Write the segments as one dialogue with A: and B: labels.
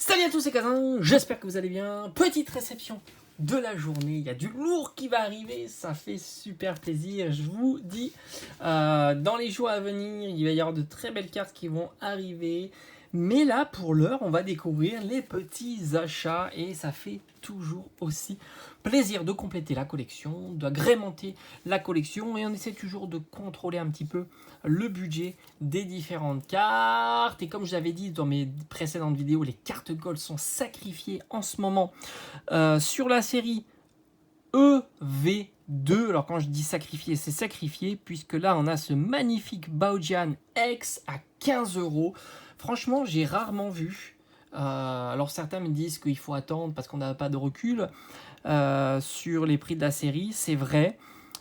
A: Salut à tous, c'est Kazin, j'espère que vous allez bien. Petite réception de la journée, il y a du lourd qui va arriver, ça fait super plaisir, je vous dis. Dans les jours à venir, il va y avoir de très belles cartes qui vont arriver. Mais là, pour l'heure, on va découvrir les petits achats et ça fait toujours aussi plaisir de compléter la collection, d'agrémenter la collection et on essaie toujours de contrôler un petit peu le budget des différentes cartes. Et comme je l'avais dit dans mes précédentes vidéos, les cartes gold sont sacrifiées en ce moment sur la série EV2. Alors quand je dis sacrifié, c'est sacrifié puisque là on a ce magnifique Baojian X à 15 €. Franchement, j'ai rarement vu. Alors certains me disent qu'il faut attendre parce qu'on n'a pas de recul sur les prix de la série, c'est vrai.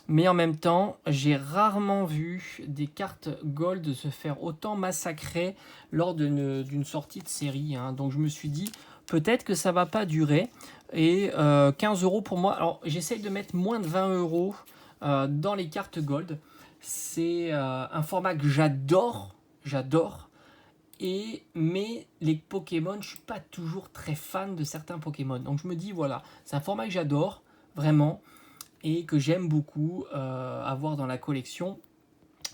A: Mais en même temps, j'ai rarement vu des cartes gold se faire autant massacrer lors d'une sortie de série. Donc je me suis dit, peut-être que ça ne va pas durer. Et 15 € pour moi. Alors j'essaye de mettre moins de 20 € dans les cartes gold. C'est un format que j'adore. Mais les Pokémon, je ne suis pas toujours très fan de certains Pokémon. Donc je me dis, voilà, c'est un format que j'adore, vraiment, et que j'aime beaucoup avoir dans la collection.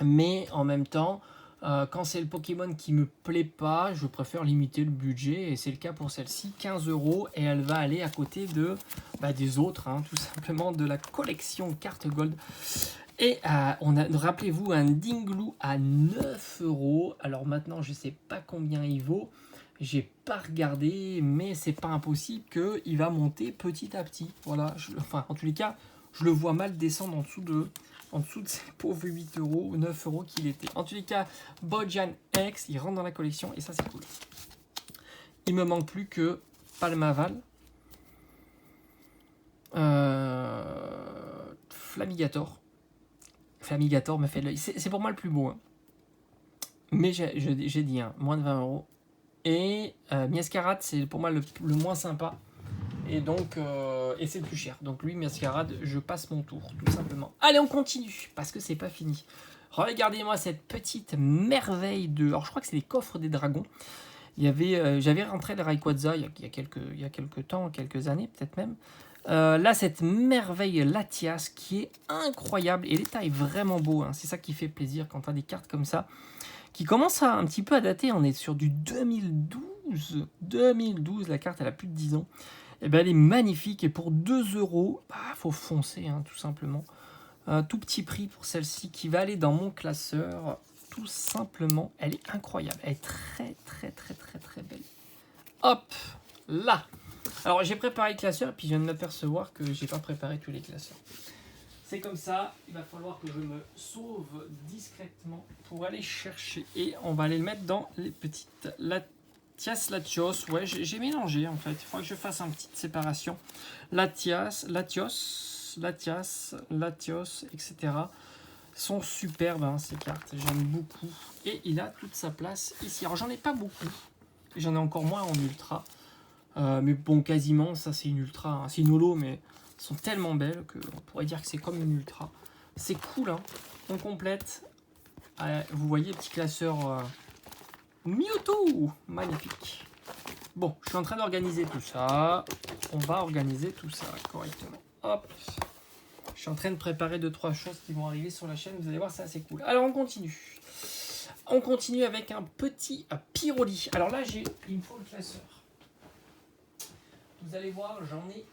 A: Mais en même temps, quand c'est le Pokémon qui me plaît pas, je préfère limiter le budget. Et c'est le cas pour celle-ci, 15 €. Et elle va aller à côté des autres, tout simplement, de la collection carte gold. Et rappelez-vous, un Dingloo à 9 €. Alors maintenant, je ne sais pas combien il vaut. J'ai pas regardé, mais c'est pas impossible qu'il va monter petit à petit. Voilà, en tous les cas, je le vois mal descendre en dessous de ces pauvres 8 € ou 9 € qu'il était. En tous les cas, Baojian X, il rentre dans la collection et ça, c'est cool. Il me manque plus que Palmaval, Flamigator. Flamigator me fait l'œil. C'est pour moi le plus beau. Mais j'ai dit, moins de 20 €. Et Miascarade, c'est pour moi le moins sympa. Et donc, et c'est le plus cher. Donc lui, Miascarade, je passe mon tour, tout simplement. Allez, on continue, parce que c'est pas fini. Regardez-moi cette petite merveille de... Alors, je crois que c'est les coffres des dragons. J'avais rentré le Rayquaza il y a quelques temps, quelques années, peut-être même. Là, cette merveille Latias qui est incroyable. Et l'état est vraiment beau. C'est ça qui fait plaisir quand tu as des cartes comme ça. Qui commence un petit peu à dater. On est sur du 2012. 2012, la carte, elle a plus de 10 ans. Et ben, elle est magnifique. Et pour 2 €, faut foncer, tout simplement. Tout petit prix pour celle-ci qui va aller dans mon classeur. Tout simplement, elle est incroyable. Elle est très, très, très, très, très belle. Hop, là. Alors, j'ai préparé le classeur. Et puis, je viens de m'apercevoir que j'ai pas préparé tous les classeurs. C'est comme ça, il va falloir que je me sauve discrètement pour aller chercher. Et on va aller le mettre dans les petites Latias, Latios. Ouais, j'ai mélangé en fait. Il faudra que je fasse une petite séparation. Latias, Latios, etc. Sont superbes ces cartes. J'aime beaucoup. Et il a toute sa place ici. Alors, j'en ai pas beaucoup. J'en ai encore moins en ultra. Mais bon, quasiment, ça c'est une ultra. C'est une holo, mais... sont tellement belles qu'on pourrait dire que c'est comme une ultra. C'est cool, On complète. Vous voyez, petit classeur Mewtwo. Magnifique. Bon, je suis en train d'organiser tout ça. On va organiser tout ça correctement. Hop. Je suis en train de préparer 2-3 choses qui vont arriver sur la chaîne. Vous allez voir, c'est assez cool. Alors, on continue. On continue avec un petit Pyroli. Alors là, il me faut le classeur. Vous allez voir, j'en ai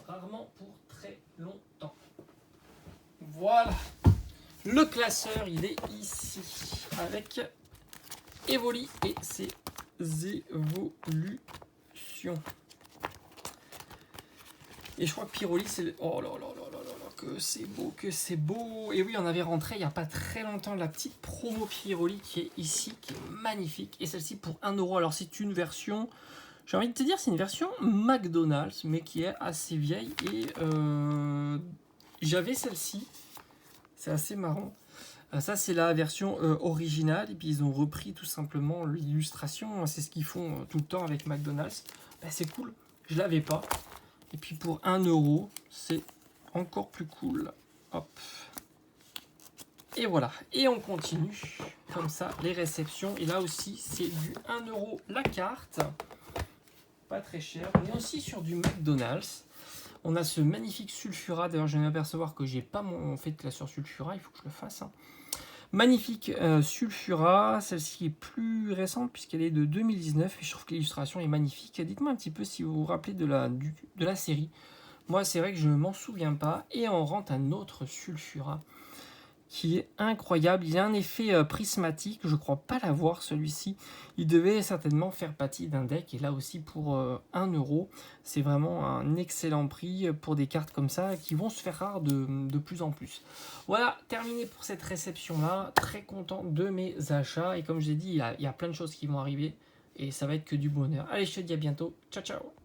A: rarement pour très longtemps. Voilà. Le classeur, il est ici. Avec Evoli et ses évolutions. Et je crois que Pyroli, c'est le... Oh là là là là là là, que c'est beau, que c'est beau. Et oui, on avait rentré il n'y a pas très longtemps la petite promo Pyroli qui est ici, qui est magnifique. Et celle-ci pour 1 €. Alors c'est une version... J'ai envie de te dire, c'est une version McDonald's, mais qui est assez vieille. Et j'avais celle-ci. C'est assez marrant. Ça, c'est la version originale. Et puis, ils ont repris tout simplement l'illustration. C'est ce qu'ils font tout le temps avec McDonald's. C'est cool. Je l'avais pas. Et puis, pour 1 €, c'est encore plus cool. Hop. Et voilà. Et on continue. Comme ça, les réceptions. Et là aussi, c'est du 1 € la carte. pas très cher. On est aussi sur du McDonald's. On a ce magnifique Sulfura. D'ailleurs, je viens de m'apercevoir que j'ai pas fait la sur Sulfura. Il faut que je le fasse. Hein. Magnifique Sulfura. Celle-ci est plus récente puisqu'elle est de 2019. Et je trouve que l'illustration est magnifique. Dites-moi un petit peu si vous vous rappelez de la série. Moi, c'est vrai que je ne m'en souviens pas. Et on rentre un autre Sulfura qui est incroyable. Il a un effet prismatique. Je ne crois pas l'avoir, celui-ci. Il devait certainement faire partie d'un deck. Et là aussi, pour 1 euro, c'est vraiment un excellent prix pour des cartes comme ça qui vont se faire rares de plus en plus. Voilà, terminé pour cette réception-là. Très content de mes achats. Et comme je l'ai dit, il y a plein de choses qui vont arriver. Et ça va être que du bonheur. Allez, je te dis à bientôt. Ciao, ciao.